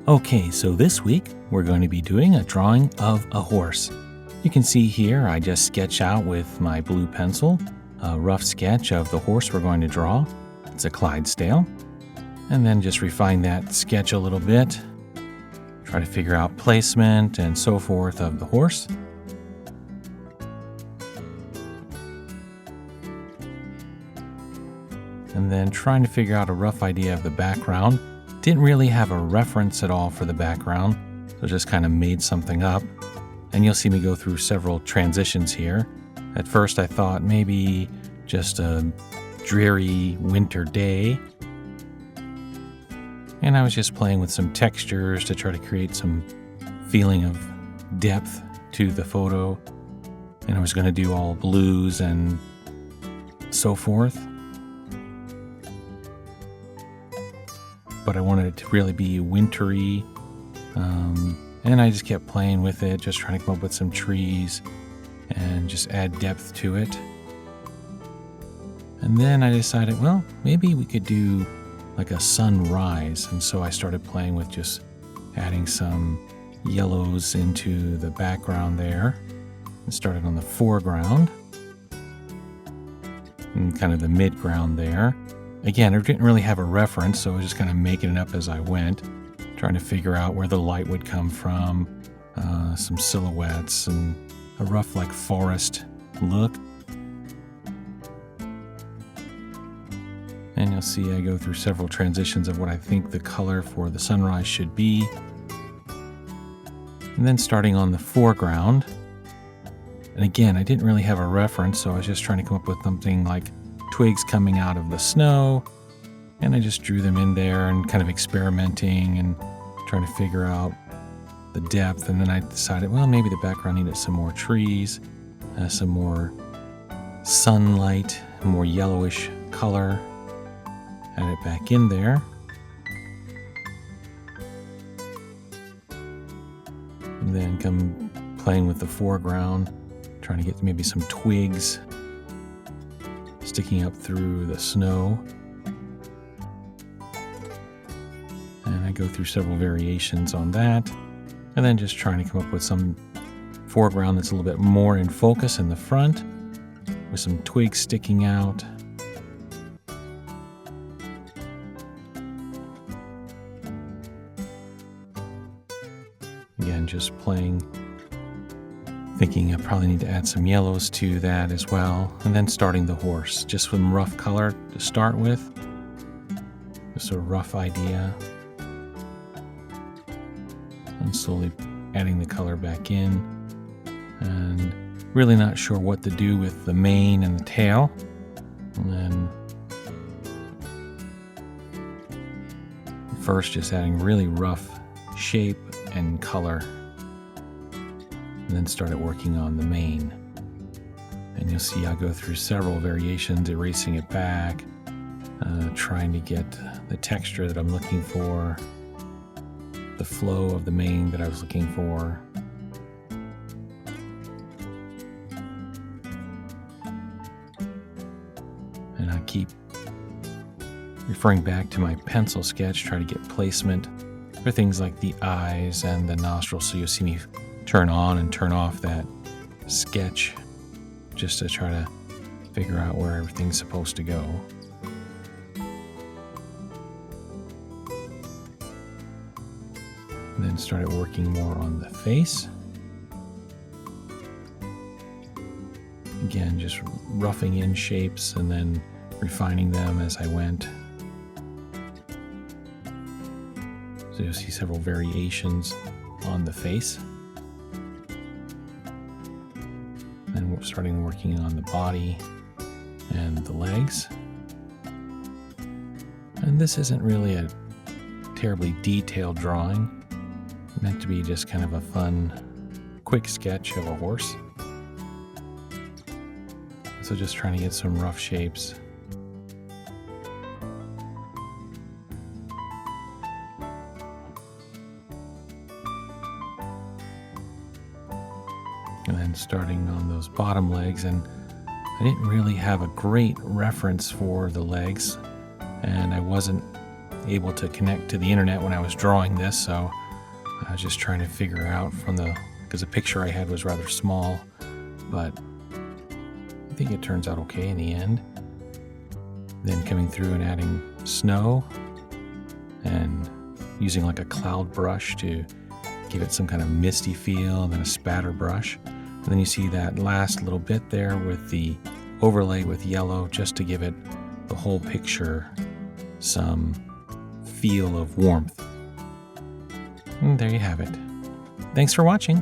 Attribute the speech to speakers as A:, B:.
A: Okay, so this week we're going to be doing a drawing of a horse. You can see here I just sketch out with my blue pencil a rough sketch of the horse we're going to draw. It's a Clydesdale. And then just refine that sketch a little bit. Try to figure out placement and so forth of the horse. And then trying to figure out a rough idea of the background. Didn't really have a reference at all for the background, so just kind of made something up. And you'll see me go through several transitions here. At first I thought maybe just a dreary winter day. And I was just playing with some textures to try to create some feeling of depth to the photo. And I was going to do all blues and so forth. But I wanted it to really be wintry. And I just kept playing with it, just trying to come up with some trees and just add depth to it. And then I decided, well, maybe we could do like a sunrise. And so I started playing with just adding some yellows into the background there. And started on the foreground and kind of the midground there. Again, I didn't really have a reference, so I was just kind of making it up as I went, trying to figure out where the light would come from, some silhouettes, and a rough like forest look. And you'll see I go through several transitions of what I think the color for the sunrise should be. And then starting on the foreground. And again, I didn't really have a reference, so I was just trying to come up with something like twigs coming out of the snow, and I just drew them in there and kind of experimenting and trying to figure out the depth. And then I decided, well, maybe the background needed some more trees, some more sunlight, more yellowish color. Add it back in there. And then come playing with the foreground, trying to get maybe some twigs sticking up through the snow. And I go through several variations on that. And then just trying to come up with some foreground that's a little bit more in focus in the front, with some twigs sticking out. Again, just playing, thinking I probably need to add some yellows to that as well. And then starting the horse, just some rough color to start with. Just a rough idea. And slowly adding the color back in. And really not sure what to do with the mane and the tail. And then first just adding really rough shape and color. And then started working on the mane. And you'll see I go through several variations, erasing it back, trying to get the texture that I'm looking for, the flow of the mane that I was looking for. And I keep referring back to my pencil sketch, try to get placement for things like the eyes and the nostrils. So you'll see me turn on and turn off that sketch just to try to figure out where everything's supposed to go. And then started working more on the face. Again, just roughing in shapes and then refining them as I went. So you'll see several variations on the face. Then we're starting working on the body and the legs. And this isn't really a terribly detailed drawing. It's meant to be just kind of a fun, quick sketch of a horse. So just trying to get some rough shapes. And then starting on those bottom legs, and I didn't really have a great reference for the legs, and I wasn't able to connect to the internet when I was drawing this, so I was just trying to figure out because the picture I had was rather small, but I think it turns out okay in the end. Then coming through and adding snow and using like a cloud brush to give it some kind of misty feel, and then a spatter brush. And then you see that last little bit there with the overlay with yellow, just to give it the whole picture some feel of warmth. And there you have it. Thanks for watching.